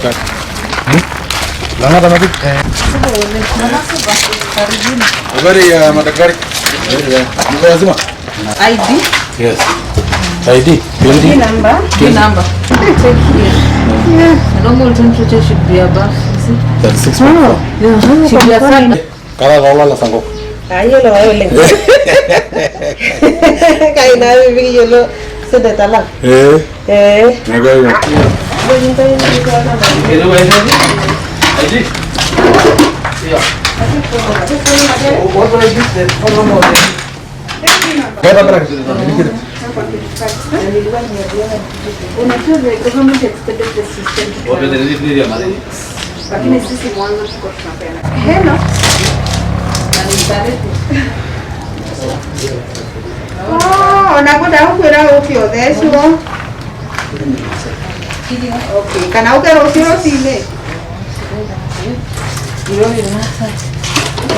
start. Lama kama vipi? Habari ya madaktari. Ni lazima. ID? Yes. ID. ID number. Check here. Normal temperature should be above 36. Yeah. Should be a Kala wala sango. Ayo lo wala. Kaya na bibigyan lo sa data lang. Nagawa. Hello, ID. Yeah. What was this? Kaya para unajua the government expected the system. Lakini sisi mwanzo tuko tunapeana. Hello. Oh, nakwenda hukwera ukio theswo. Okay, kana ukera ukio sile.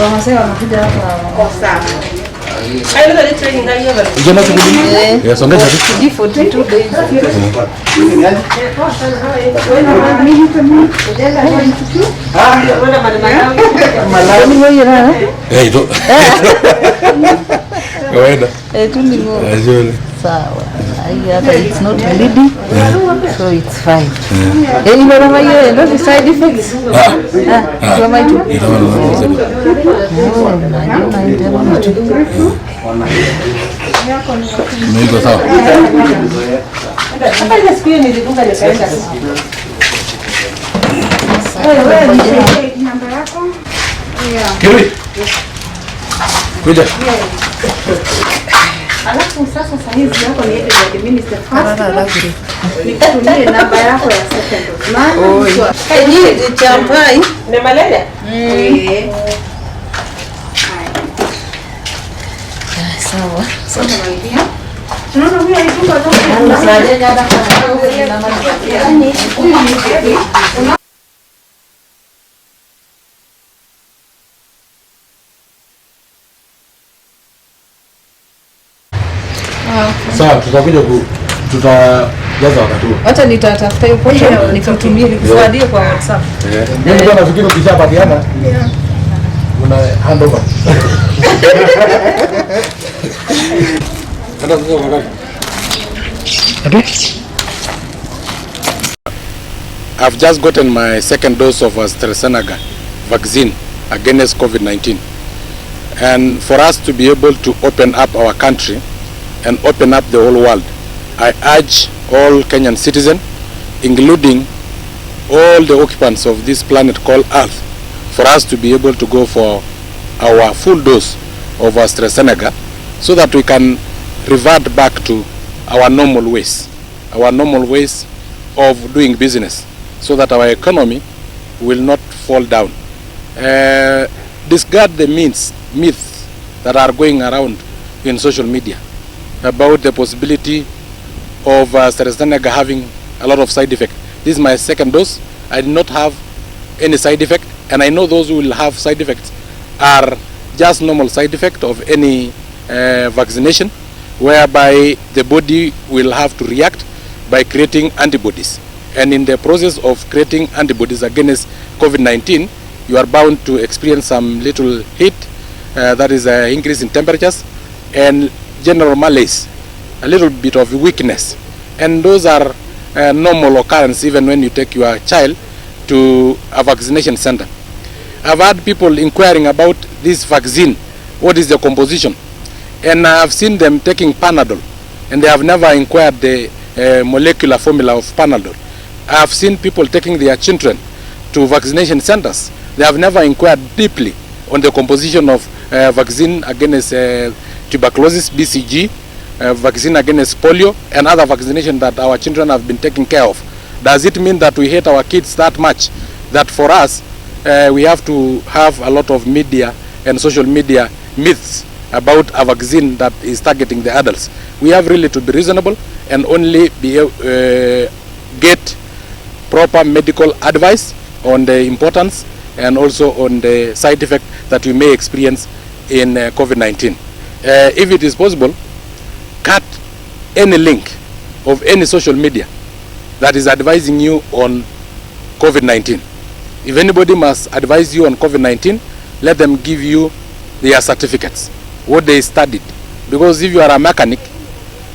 Wanasema wanakuja hapa Sawa. ayo ndio training ndio bali. Ujana shughuli? Yes, ongeza tu. For 2 days. Eh, ito. Kawaida. Tulingo. Azuri. Sawa. It's not bleeding, so it's fine. Any barama hiyo ndio side effects. Kama hiyo. Niko sawa. Hapa ile siku nilifunga nikaenda. Namba yako? Kirudi. Kuja. Alafu sasa sahizi yako ni ile ya minister first. Nikutumie namba yako ya second dose. Hii champai Ni malaria? sawa. Tunaona huyo alifunga Sawa, tutakuja tutajaza wakati huo. Acha nitatafuta hiyo pocha nikutumie nikufuadie kwa WhatsApp. Mimi bado nafikiri ukishapatiana una hand over. Kada sio wakati. I've just gotten my second dose of AstraZeneca vaccine against COVID-19. And for us to be able to open up our country and open up the whole world, I urge all Kenyan citizens, including all the occupants of this planet called Earth, for us to be able to go for our full dose of AstraZeneca so that we can revert back to our normal ways of doing business, so that our economy will not fall down. Discard the myths that are going around in social media about the possibility of AstraZeneca having a lot of side effects. This is my second dose. I did not have any side effect, and I know those who will have side effects are just normal side effect of any vaccination, whereby the body will have to react by creating antibodies. And in the process of creating antibodies against COVID-19, you are bound to experience some little heat, that is an increase in temperatures, and general malaise, a little bit of weakness. And those are normal occurrence even when you take your child to a vaccination center. I've had people inquiring about this vaccine, what is the composition, and I've seen them taking Panadol, and they have never inquired the molecular formula of Panadol. I've seen people taking their children to vaccination centers. They have never inquired deeply on the composition of vaccine against tuberculosis, BCG, vaccine against polio, and other vaccination that our children have been taking care of. Does it mean that we hate our kids that much, that for us we have to have a lot of media and social media myths about a vaccine that is targeting the adults? We have really to be reasonable and only be get proper medical advice on the importance and also on the side effect that we may experience in COVID-19. If it is possible, cut any link of any social media that is advising you on COVID-19. If anybody must advise you on COVID-19, let them give you their certificates, what they studied. Because if you are a mechanic,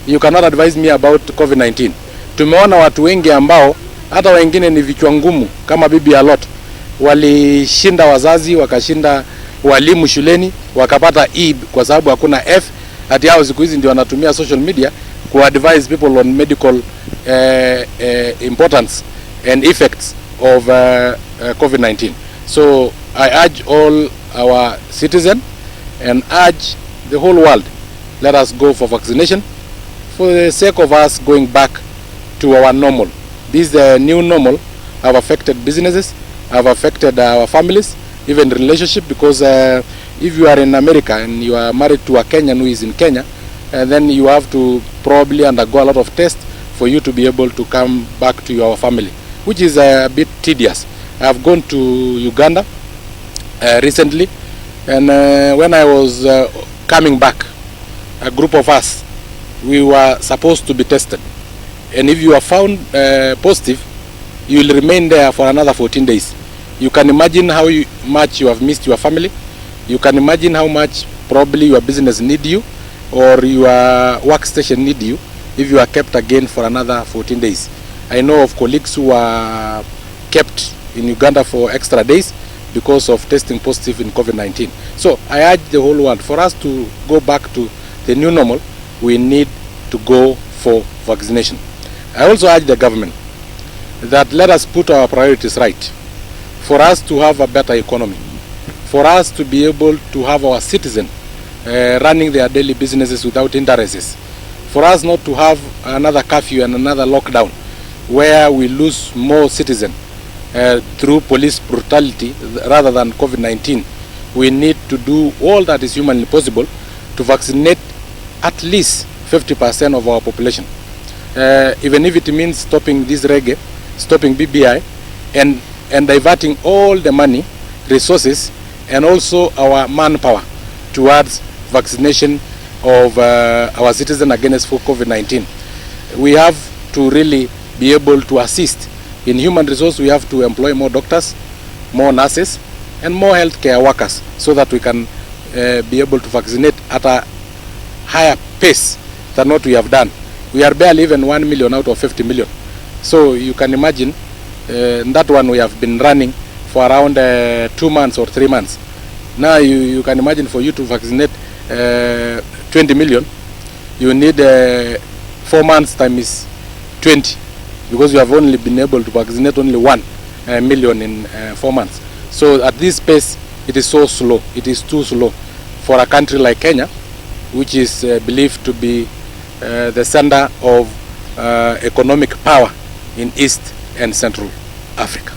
you cannot advise me about COVID-19. Tumeona watu wengi ambao hata wengine ni vichwa ngumu kama bibi a lot, walishinda wazazi, wakashinda walimu shuleni, wakapata E kwa sababu hakuna F. Hati hao siku hizi ndio wanatumia social media ku advise people on medical importance and effects of COVID-19. So I urge all our citizens and urge the whole world, let us go for vaccination for the sake of us going back to our normal. This new normal have affected businesses, have affected our families, even relationship, because if you are in America and you are married to a Kenyan who is in Kenya, then you have to probably undergo a lot of tests for you to be able to come back to your family, which is a bit tedious. I have gone to Uganda recently, and when I was coming back, a group of us, we were supposed to be tested. And if you are found positive, you will remain there for another 14 days. You can imagine how much you have missed your family. You can imagine how much probably your business need you or your workstation need you if you are kept again for another 14 days. I know of colleagues who are kept in Uganda for extra days because of testing positive in COVID-19. So I urge the whole world, for us to go back to the new normal, we need to go for vaccination. I also urge the government that let us put our priorities right. For us to have a better economy, for us to be able to have our citizens running their daily businesses without hindrances, for us not to have another curfew and another lockdown where we lose more citizens through police brutality rather than COVID-19. We need to do all that is humanly possible to vaccinate at least 50% of our population. Even if it means stopping this reggae, stopping BBI, and diverting all the money, resources, and also our manpower towards vaccination of our citizens against COVID-19. We have to really be able to assist. In human resource, we have to employ more doctors, more nurses, and more healthcare workers so that we can be able to vaccinate at a higher pace than what we have done. We are barely even 1 million out of 50 million. So you can imagine that one we have been running for around 2 months or 3 months. Now you can imagine for you to vaccinate 20 million, you need 4 months times 20, because you have only been able to vaccinate only 1 million in 4 months. So at this pace, it is so slow. It is too slow for a country like Kenya, which is believed to be the center of economic power in East and Central Africa.